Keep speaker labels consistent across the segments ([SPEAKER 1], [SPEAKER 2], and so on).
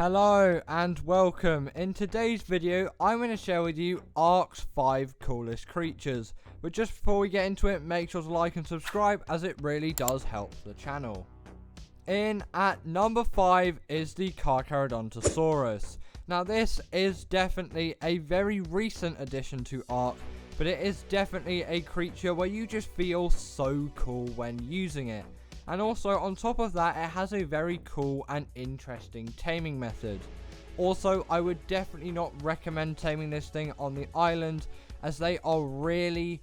[SPEAKER 1] Hello and welcome. In today's video, I'm going to share with you Ark's 5 coolest creatures. But just before we get into it, make sure to like and subscribe as it really does help the channel. In at number 5 is the Carcharodontosaurus. Now this is definitely a very recent addition to Ark, but it is definitely a creature where you just feel so cool when using it. And also on top of that, it has a very cool and interesting taming method. Also, I would definitely not recommend taming this thing on the island, as they are really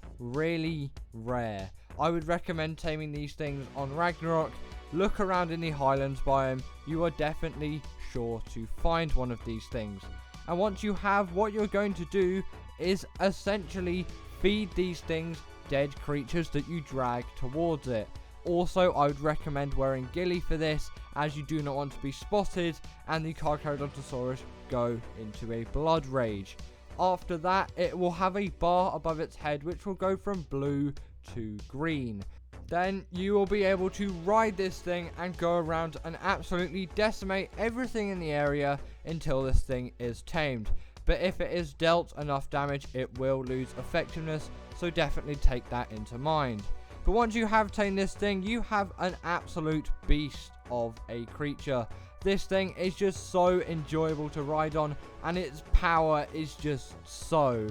[SPEAKER 1] rare. I would recommend taming these things on Raasclark. Look around in the highlands biome, you are definitely sure to find one of these things. And once you have, what you're going to do is essentially feed these things dead creatures that you drag towards it. Also, I would recommend wearing ghillie for this, as you do not want to be spotted and the Carcharodontosaurus go into a blood rage. After that, it will have a bar above its head which will go from blue to green. Then you will be able to ride this thing and go around and absolutely decimate everything in the area until this thing is tamed. But if it is dealt enough damage, it will lose effectiveness, so definitely take that into mind. But once you have tamed this thing, you have an absolute beast of a creature. This thing is just so enjoyable to ride on, and its power is just so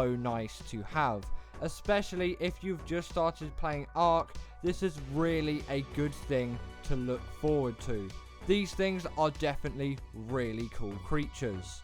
[SPEAKER 1] nice to have. Especially if you've just started playing Ark, this is really a good thing to look forward to. These things are definitely really cool creatures.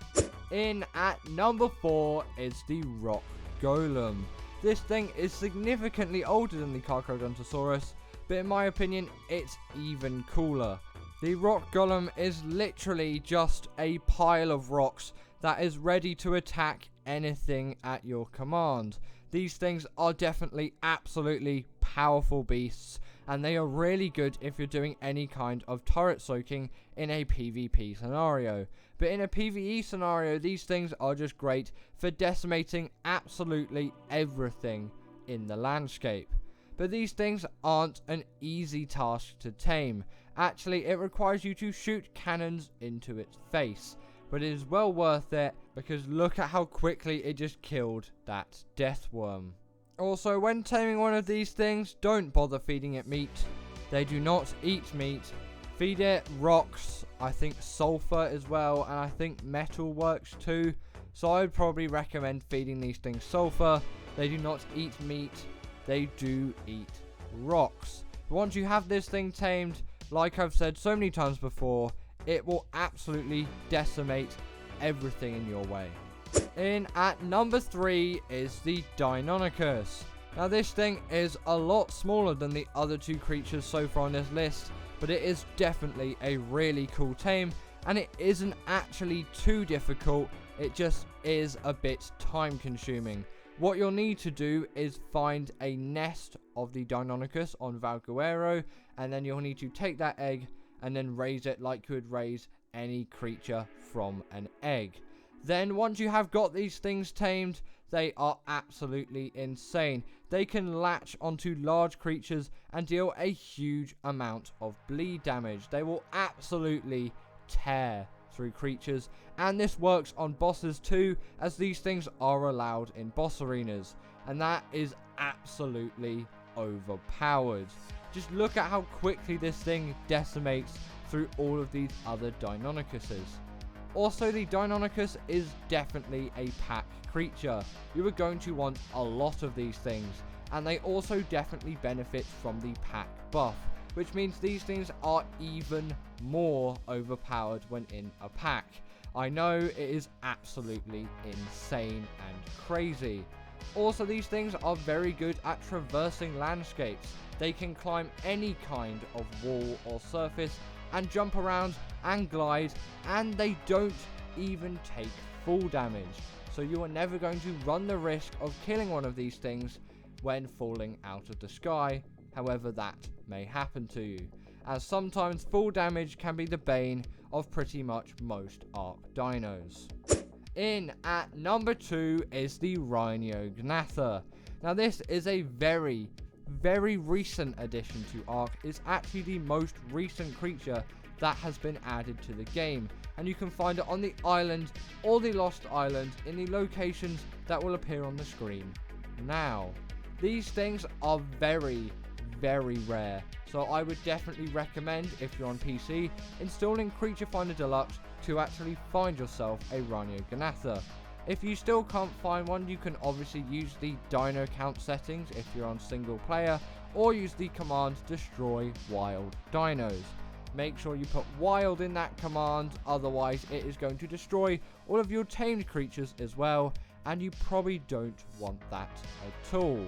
[SPEAKER 1] In at number 4 is the Rock Golem. This thing is significantly older than the Carcharodontosaurus, but in my opinion, it's even cooler. The Rock Golem is literally just a pile of rocks that is ready to attack anything at your command. These things are definitely absolutely powerful beasts, and they are really good if you're doing any kind of turret soaking in a PvP scenario. But in a PvE scenario, these things are just great for decimating absolutely everything in the landscape. But these things aren't an easy task to tame. Actually, it requires you to shoot cannons into its face. But it is well worth it, because look at how quickly it just killed that death worm. Also, when taming one of these things, don't bother feeding it meat. They do not eat meat. Feed it rocks, I think sulfur as well, and I think metal works too. So I would probably recommend feeding these things sulfur. They do not eat meat, they do eat rocks. But once you have this thing tamed, like I've said so many times before, it will absolutely decimate everything in your way. In at number 3 is the Deinonychus. Now this thing is a lot smaller than the other 2 creatures so far on this list, but it is definitely a really cool tame, and it isn't actually too difficult, it just is a bit time consuming. What you'll need to do is find a nest of the Deinonychus on Valguero, and then you'll need to take that egg and then raise it like you would raise any creature from an egg. Then once you have got these things tamed, they are absolutely insane. They can latch onto large creatures and deal a huge amount of bleed damage. They will absolutely tear through creatures, and this works on bosses too, as these things are allowed in boss arenas, and that is absolutely overpowered. Just look at how quickly this thing decimates through all of these other Deinonychuses. Also, the Deinonychus is definitely a pack creature. You are going to want a lot of these things, and they also definitely benefit from the pack buff, which means these things are even more overpowered when in a pack. I know, it is absolutely insane and crazy. Also, these things are very good at traversing landscapes. They can climb any kind of wall or surface and jump around and glide, and they don't even take full damage. So you are never going to run the risk of killing one of these things when falling out of the sky, however that may happen to you, as sometimes full damage can be the bane of pretty much most Ark dinos. In at number 2 is the Rhinoganatha. Now this is a very recent addition to Ark. It's actually the most recent creature that has been added to the game, and you can find it on the island or the Lost Island in the locations that will appear on the screen now. These things are very, very rare, so I would definitely recommend, if you're on PC, installing Creature Finder Deluxe to actually find yourself a Rhinoganatha. If you still can't find one, you can obviously use the dino count settings if you're on single player, or use the command destroy wild dinos. Make sure you put wild in that command, otherwise it is going to destroy all of your tamed creatures as well, and you probably don't want that at all.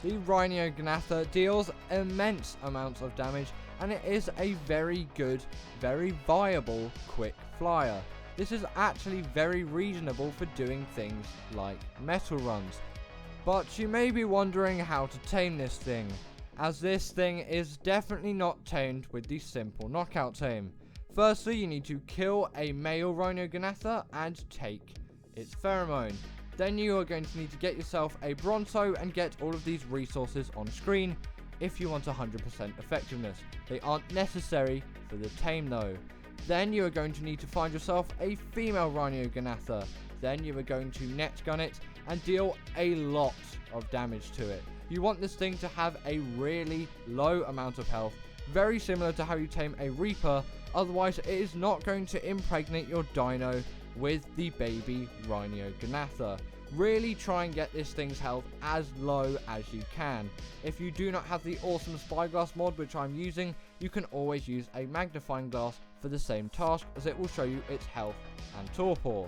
[SPEAKER 1] The Rhinoganatha deals immense amounts of damage, and it is a very good, very viable quick flyer. This is actually very reasonable for doing things like metal runs. But you may be wondering how to tame this thing, as this thing is definitely not tamed with the simple knockout tame. Firstly, you need to kill a male Rhinoganatha and take its pheromone. Then you are going to need to get yourself a Bronto and get all of these resources on screen if you want 100% effectiveness. They aren't necessary for the tame though. Then you are going to need to find yourself a female Rhinoganatha. Then you are going to net gun it and deal a lot of damage to it. You want this thing to have a really low amount of health, very similar to how you tame a Reaper, otherwise it is not going to impregnate your dino with the baby Rhinoganatha. Really try and get this thing's health as low as you can. If you do not have the awesome spyglass mod, which I'm using, you can always use a magnifying glass for the same task, as it will show you its health and torpor.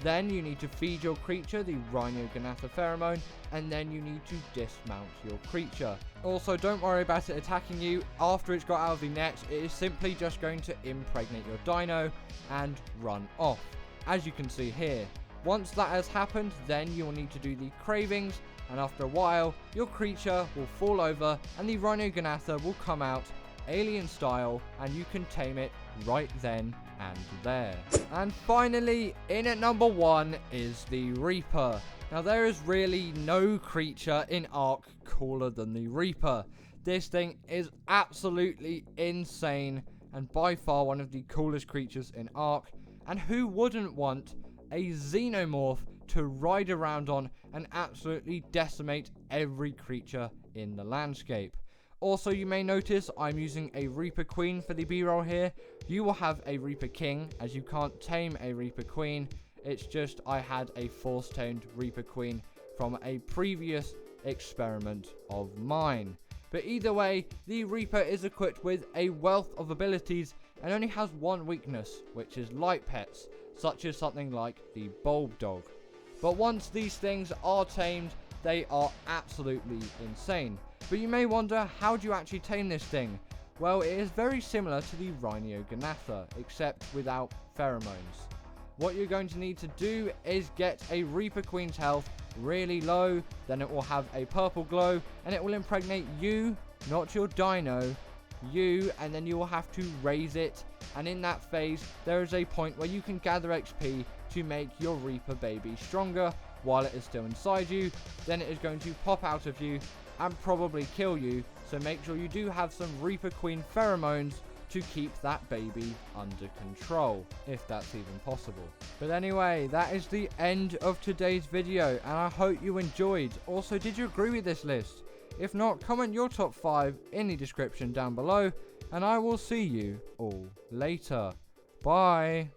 [SPEAKER 1] Then you need to feed your creature the Rhinoganatha pheromone, and then you need to dismount your creature. Also, don't worry about it attacking you after it's got out of the net. It is simply just going to impregnate your dino and run off, as you can see here. Once that has happened, then you will need to do the cravings, and after a while your creature will fall over and the Rhinoganatha will come out alien style, and you can tame it right then and there. And finally, in at number 1 is the Reaper. Now there is really no creature in Ark cooler than the Reaper. This thing is absolutely insane and by far one of the coolest creatures in Ark, and who wouldn't want a xenomorph to ride around on and absolutely decimate every creature in the landscape. Also, you may notice I'm using a Reaper Queen for the B-roll here. You will have a Reaper King, as you can't tame a Reaper Queen. It's just I had a force-tamed Reaper Queen from a previous experiment of mine. But either way, the Reaper is equipped with a wealth of abilities and only has one weakness, which is light pets, such as something like the Bulb Dog. But once these things are tamed, they are absolutely insane. But you may wonder, how do you actually tame this thing? Well, it is very similar to the Rhinoganatha, except without pheromones. What you're going to need to do is get a Reaper Queen's health really low, then it will have a purple glow, and it will impregnate you, not your dino, you, and then you will have to raise it, and in that phase, there is a point where you can gather XP to make your Reaper baby stronger while it is still inside you. Then it is going to pop out of you and probably kill you, so make sure you do have some Reaper Queen pheromones to keep that baby under control, if that's even possible. But anyway, that is the end of today's video, and I hope you enjoyed. Also, did you agree with this list? If not, comment your top 5 in the description down below, and I will see you all later. Bye!